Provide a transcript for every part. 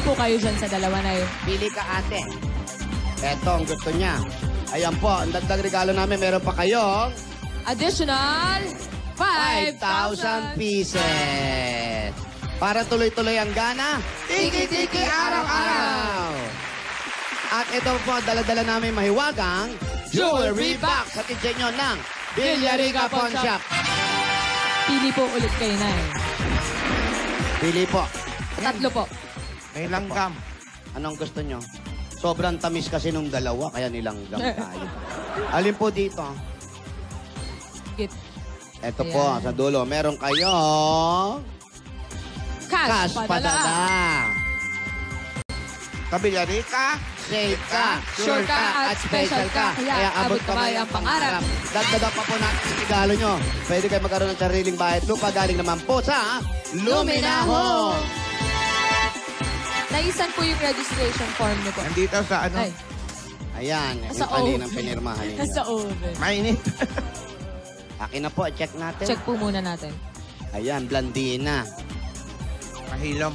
po kayo dyan sa dalawa na yun. Pili ka, ate. Eto, ang gusto niya. Ayan po, ang dagdag regalo namin, meron pa kayong Additional 5,000 pieces. Para tuloy-tuloy ang gana, tiki-tiki araw-araw. At ito po, dala-dala namin mahiwagang jewelry box. Hatid sa inyo ng Villarica Pawn Shop. Pili po ulit kayo na eh. Pili po. Tatlo po. May langgam. Anong gusto nyo? Sobrang tamis kasi nung dalawa, kaya nilanggam tayo. Alin po dito? Git. Ito po, sa dulo, meron kayong Cash padala. Kabilarika. Safe ka, sure ka, at special ka. Kaya abot kamay ang pangarap. Dagdagan pa po natin ang regalo nyo. Pwede kayo magkaroon ng sariling bahay at lupa. Galing naman po sa Lumina Home. Naisan po yung registration form niyo po? Nandito sa ano? Ay, Ayan, Nasa yung kaninang oven. pinirmahan ninyo. nasa oven. Mainit. Akin na po, check natin. Check po muna natin. Ayan, Blandina. Mahilom.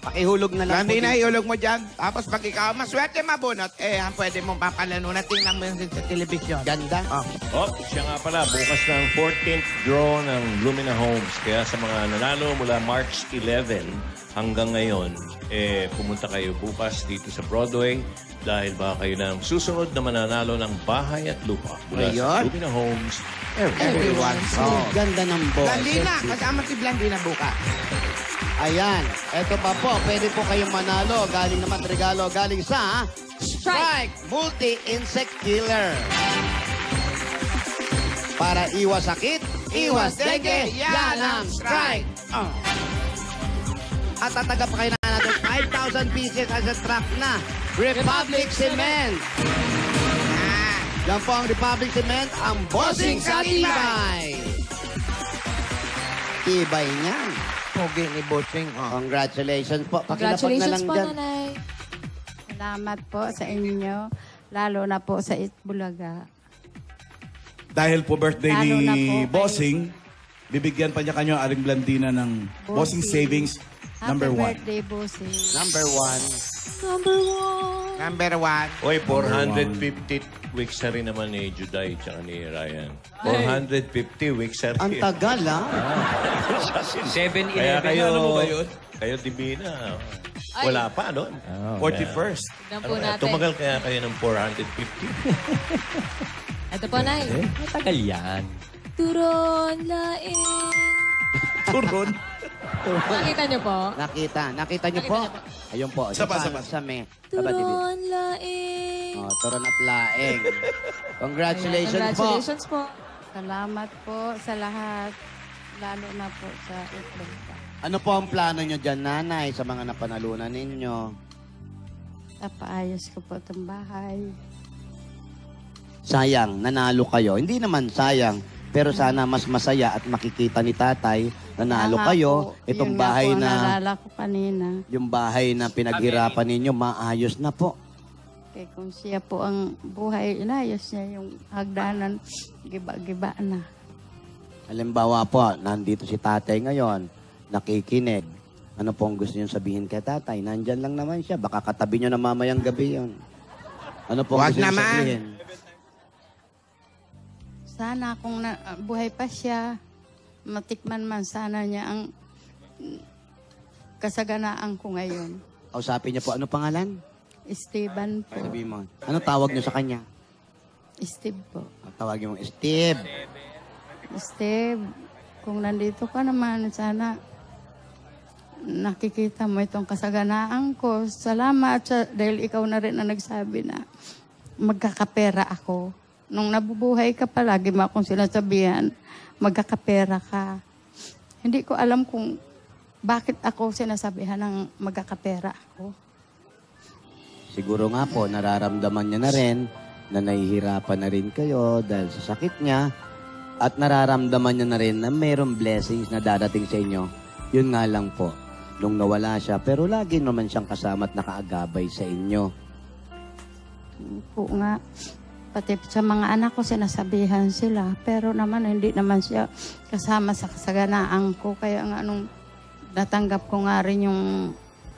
Pakihulog na lang Hindi na dito. ihulog mo dyan. Tapos pag ikaw maswerte mabunot, pwede mong papalano na tingnan mo yun sa telebisyon. Ganda. Oh. Siya nga pala, bukas ng 14th draw ng Lumina Homes. Kaya sa mga nanalo mula March 11 hanggang ngayon, pumunta kayo bukas dito sa Broadway dahil baka kayo ng susunod na mananalo ng bahay at lupa mula sa Ayun. Lumina Homes. Everyone. Oh, ganda ng boss. Blandina. Kasama si Blandina bukas. Ayan, eto pa po, pwede po kayong manalo. Galing naman regalo, galing sa Strike Multi-Insect Killer. Para iwas sakit, iwas dengue, yan ang Strike. At tatagap pa kayo na natin 5,000 pieces as a truck na Republic Cement. Yan po ang Republic Cement, ang bossing sa tibay. Tibay niyan. Pogi ni Bossing. Congratulations po. Pakilapag na Congratulations lang po, dyan. nanay. Salamat po sa inyo, lalo na po sa Itbulaga. Dahil po birthday Lalo ni na po kay- Bossing, bibigyan pa niya kanyo Aring Blandina ng Bossing Savings number 1. Happy birthday, Bossing. Number 1. Number 1. Number 1. Oy, 450 weeks na rin naman ni Juday at ni Ryan. 450 weeks na Ang rin. tagal, ha? 7-11. Kaya kayo, Alam mo ba yun? kayo Divina, wala pa doon. 41st. Tignan po natin. Tumagal kaya kayo ng 450. Ito po, nay. Matagal yan. Turon laing. Turon. Nakita niyo po? Nakita niyo po? Ayun po. Saba. Sa me. Saba, Dibi. Turon laing. Oh, turon at laeng. Congratulations, Congratulations po. Salamat po sa lahat, lalo na po sa Itbulaga. Ano po ang plano niyo dyan, nanay, sa mga napanalunan ninyo? Papaayos ko po itong bahay. Sayang, nanalo kayo. Hindi naman sayang. Pero sana mas masaya at makikita ni tatay, nanalo Tama kayo. po. Itong Yun nga bahay po, na, naalala ko kanina. yung bahay na pinaghirapan ninyo, maayos na po. Kaya kung siya po ang buhay, inayos niya yung hagdanan, giba-giba na. Halimbawa po, nandito si tatay ngayon, nakikinig. Ano pong gusto niyo sabihin kay tatay? Nandyan lang naman siya. Baka katabi niyo na mamayang gabi yun. Ano pong Wag gusto niyo naman. sabihin? Sana kung buhay pa siya, matikman man sana niya ang kasaganaan ko ngayon. Kausapin niyo po, ano pangalan? Esteban po. Sabihin mo. Ano tawag niyo sa kanya? Steve po. Ang tawag niyo, Steve. Steve, kung nandito ka naman, sana nakikita mo itong kasaganaan ko. Salamat dahil ikaw na rin ang nagsabi na magkakapera ako. Nung nabubuhay ka pa, lagi mo akong sinasabihan, magkakapera ka. Hindi ko alam kung bakit ako sinasabihan ng magkakapera ako. Siguro nga po, nararamdaman niya na rin na nahihirapan na rin kayo dahil sa sakit niya at nararamdaman niya na rin na mayroong blessings na dadating sa inyo. Yun nga lang po, nung nawala siya, pero lagi naman siyang kasama at nakaagabay sa inyo. Po nga, pati sa mga anak ko sinasabihan sila, pero naman hindi naman siya kasama sa kasaganaan ko. Kaya nga nung natanggap ko nga rin yung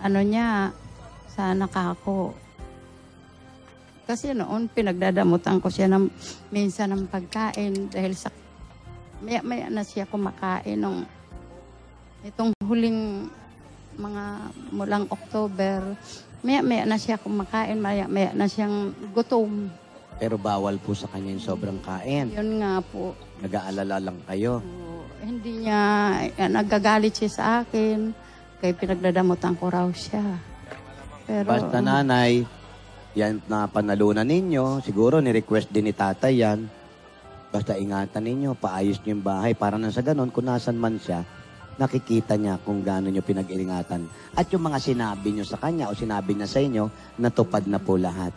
ano niya, sana kako. Kasi noon, pinagdadamutan ko siya minsan ng pagkain dahil sa maya-maya na siya kumakain nung itong huling mga mulang October. Maya-maya na siya kumakain, maya-maya na siyang gutom. Pero bawal po sa kanya yung sobrang kain. Yun nga po. Nag-aalala lang kayo. Hindi niya, nagagalit siya sa akin. Kaya pinagdadamutan ko raw siya. Pero, Basta nanay, yan na panalunan ninyo. Siguro ni-request din ni tatay yan. Basta ingatan ninyo, paayos niyo yung bahay. Para na sa ganon, kung nasan man siya, nakikita niya kung gaano niyo pinag-ingatan. At yung mga sinabi niyo sa kanya o sinabi niya sa inyo, natupad na po lahat.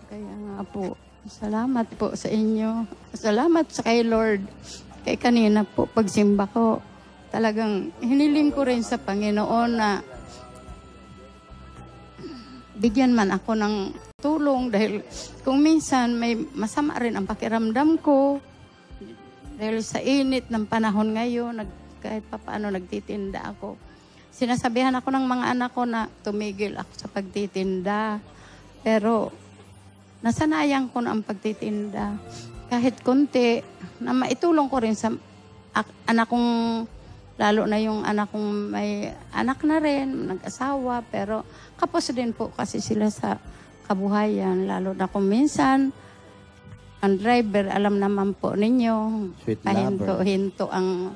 kaya nga po, salamat po sa inyo. Salamat sa kay Lord. Kay kanina po, pagsimba ko, talagang hiniling ko rin sa Panginoon na bigyan man ako ng tulong dahil kung minsan may masama rin ang pakiramdam ko dahil sa init ng panahon ngayon, kahit papaano nagtitinda ako. Sinasabihan ako ng mga anak ko na tumigil ako sa pagtitinda. Pero nasanayan ko na ang pagtitinda. Kahit konti, na maitulong ko rin sa anak kong, lalo na yung anak kong may anak na rin, nag-asawa, pero kapos din po kasi sila sa kabuhayan, lalo na kung minsan, ang driver, alam naman po ninyo, Sweet pahinto-hinto ang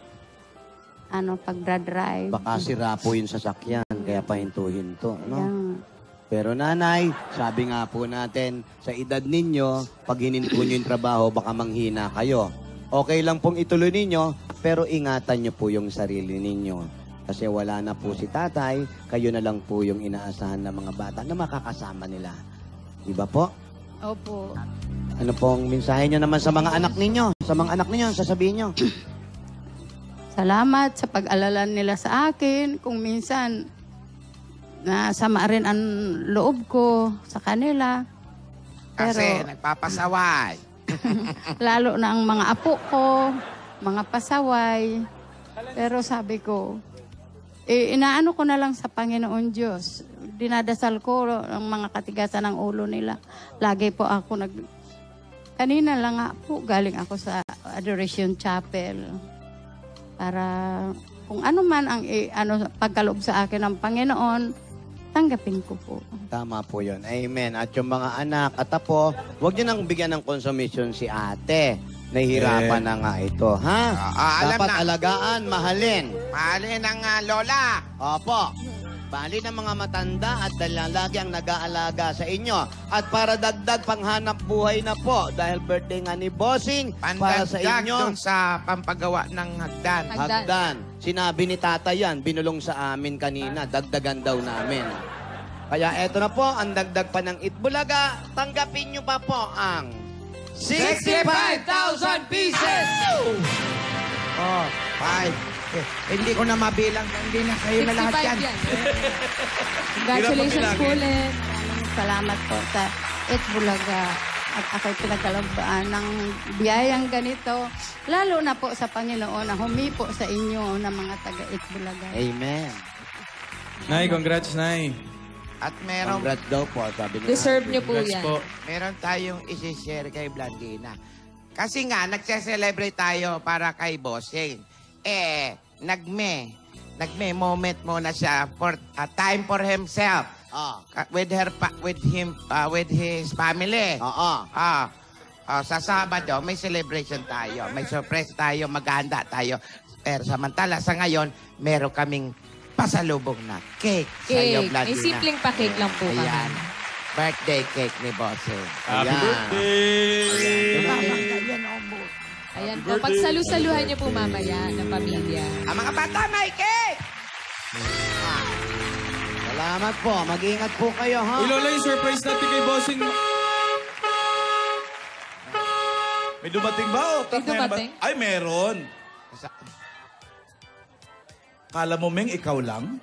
pagdadrive. Baka sira po yung sasakyan, kaya pahinto-hinto. Ano? Yan. Pero nanay, sabi nga po natin, sa edad ninyo, pag hininto nyo yung trabaho, baka manghina kayo. Okay lang pong ituloy ninyo, pero ingatan nyo po yung sarili ninyo. Kasi wala na po si tatay, kayo na lang po yung inaasahan ng mga bata na makakasama nila. Diba po? Opo. Ano pong mensahe nyo naman sa mga anak ninyo? Sa mga anak ninyo, sasabihin nyo. Salamat sa pag-alala nila sa akin. Kung minsan, nasama rin ang loob ko sa kanila. Kasi Pero, nagpapasaway. lalo na ang mga apo ko, mga pasaway. Pero sabi ko, inaano ko na lang sa Panginoon Diyos. Dinadasal ko ang mga katigasan ng ulo nila. Lagi po ako kanina lang nga po, galing ako sa Adoration Chapel. Para kung ano man ang pagkaloob sa akin ng Panginoon, tanggapin ko po. Tama po yun. Amen. At yung mga anak at apo, huwag nyo nang bigyan ng consummation si ate. Nahihirapan na nga ito, ha? Alam Dapat na. alagaan, mahalin. Mahalin ang lola. Opo. Bali ng mga matanda at lagi ang nag-aalaga sa inyo. At para dagdag panghanap buhay na po, dahil birthday nga ni Bossing, para sa Pandagdag inyo, dun sa pampagawa ng hagdan. hagdan. Sinabi ni tatay yan, binulong sa amin kanina, dagdagan daw namin. Kaya eto na po, ang dagdag pa ng Itbulaga, tanggapin nyo pa po ang 65,000 pieces! Oh, 5. Hindi ko na mabilang. Hindi na kayo na lahat 65 yan. yan. Congratulations po ulit. Salamat po sa Itbulaga. At ako'y pinagkalabaan ng biyayang ganito. Lalo na po sa Panginoon na humipo sa inyo ng mga taga-Itbulaga. Amen. Nay, congrats, Nay. At meron, Congrats daw po, sabi ni Deserve ate. niyo po Congrats yan. po. meron tayong isi-share kay Blandina. Kasi nga, nagse-celebrate tayo para kay Bossing. Nagme moment muna siya for time for himself. With his family. Oo. Sa Sabado, may celebration tayo. May surprise tayo, maghahanda tayo. Pero samantala, sa ngayon, meron kaming pasalubong na cake. Sa iyo, Cake. Blandina. May simpleng pa-cake lang po kami. Ayan. Birthday cake ni Bossing. Happy birthday! Ayan po. Pagsalu-saluhan niyo po mamaya ng pamilya. Ang mga bata, may cake! Salamat po. Mag-ingat po kayo, ha? Ilola yung surprise natin kay Bossing. May dumating ba? O, May dumating? Ay, meron. Kala mo, Meng, ikaw lang?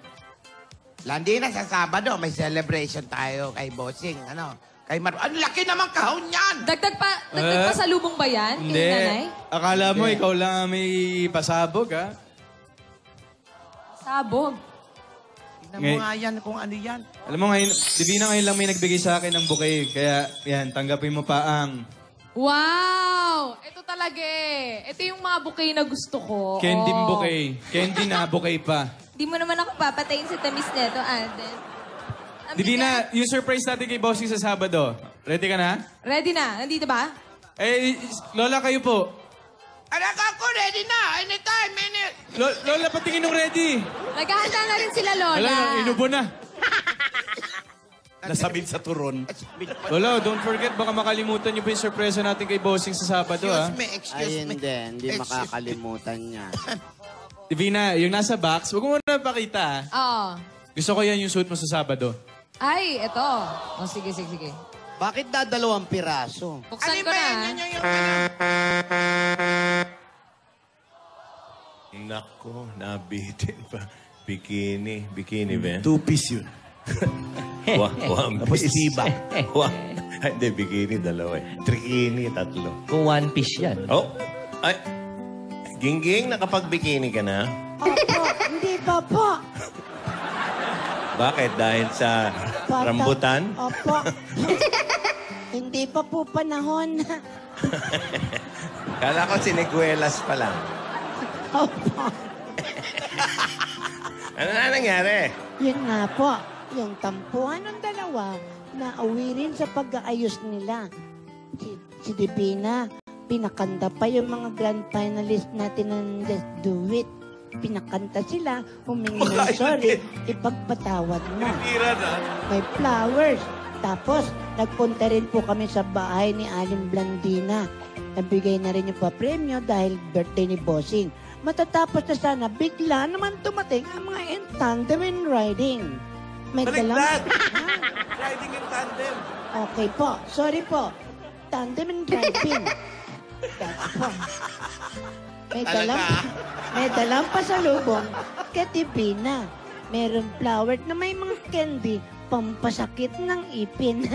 Landina, sa Sabado, may celebration tayo kay Bossing. Kay Ang laki naman kahon yan! Dagdag pa sa lubong ba yan? Kay nanay? Akala mo, ikaw lang ang may pasabog, ha? Sabog. Tignan mo nga yan kung ano yan. Alam mo ngayon, Divina ngayon lang may nagbigay sa akin ng bouquet. Kaya yan, tanggapin mo pa ang Wow! Ito talaga eh. Ito yung mga bouquet na gusto ko. candy Oh. bouquet. Candy na bouquet pa. Di mo naman ako papatayin sa tamis nito, Alden. Ang Divina, yung surprise natin kay Bossing sa Sabado. Ready ka na? Ready na? Nandito ba? Eh, Lola, kayo po. Anak ako, ready na. Anytime, minute. Lola, patingin ng ready. Naghahanda na rin sila, Lola. Wala, inubo na. Nasabit sa turon. Lola, don't forget, baka makalimutan niyo pa yung surprise natin kay Bossing sa Sabado, ha? Excuse me. Hindi makakalimutan niya. Divina, yung nasa box, huwag mo na pakita, ha? Oo. Gusto ko yan yung suit mo sa Sabado. Ay, ito. O, sige. Bakit dadalawang piraso? Buksan ko na. Nako, nabitin pa. Bikini ba? Two-piece yun. One Tapos piece. tibak. Ay, hindi, bikini, dalawa eh. Trikini, tatlo. Kung one piece yan. Oh, ay, Gingging, nakapag-bikini ka na? Opo, hindi pa po. Bakit? Dahil sa rambutan? Opo. Hindi pa po panahon. Kala ko siniguelas pa lang. Opo. Ano na nangyari? Yun nga po, yung tampuhan ng dalawa na uwi rin sa pag-aayos nila. Si Divina, pinakanta pa yung mga grand finalist natin ng Let's Do It. Pinakanta sila, humingi ng sorry, ipagpatawad mo. May flowers. Tapos, nagpunta rin po kami sa bahay ni Aling Blandina. Nabigay na rin yung papremyo dahil birthday ni Bossing. Matatapos na sana, bigla naman tumating ang mga in tandem and riding. May dalang... Riding in tandem. Okay po. Sorry po. Tandem and driving. That's po. May dalang pasalubong kay Divina. Meron flower na may mga candy pampasakit ng ipin.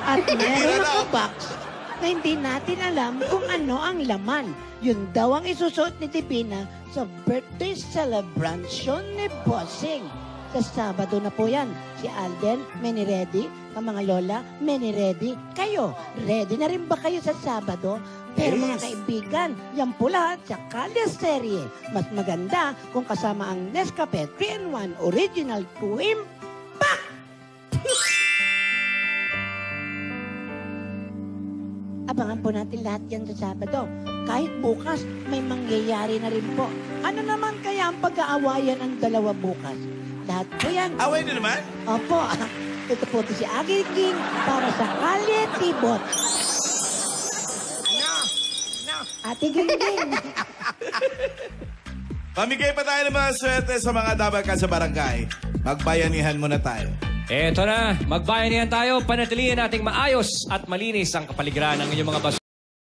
At meron ako box na hindi natin alam kung ano ang laman. Yun daw ang isusuot ni Divina sa birthday celebration ni Bossing. Sa Sabado na po yan. Si Alden, many ready? Ang mga lola, many ready? Kayo, ready na rin ba kayo sa Sabado? Pero mga kaibigan, yan po lahat sa Kaleserye. Mas maganda kung kasama ang Nescafe 3-in-1 Original 2-in-Pack! Abangan po natin lahat yan sa Sabado. Kahit bukas, may mangyayari na rin po. Ano naman kaya ang pag-aawayan ng dalawa bukas? Lahat po yan. Away na naman? Opo. Ito po si Agil King para sa Kalye Tibot. Ate Gingging. Pamigay pa tayo ng mga swerte sa mga dapat ka sa barangay. Magbayanihan muna tayo. Eto na, magbayanihan tayo, panatilihin nating maayos at malinis ang kapaligiran ng inyong mga basura.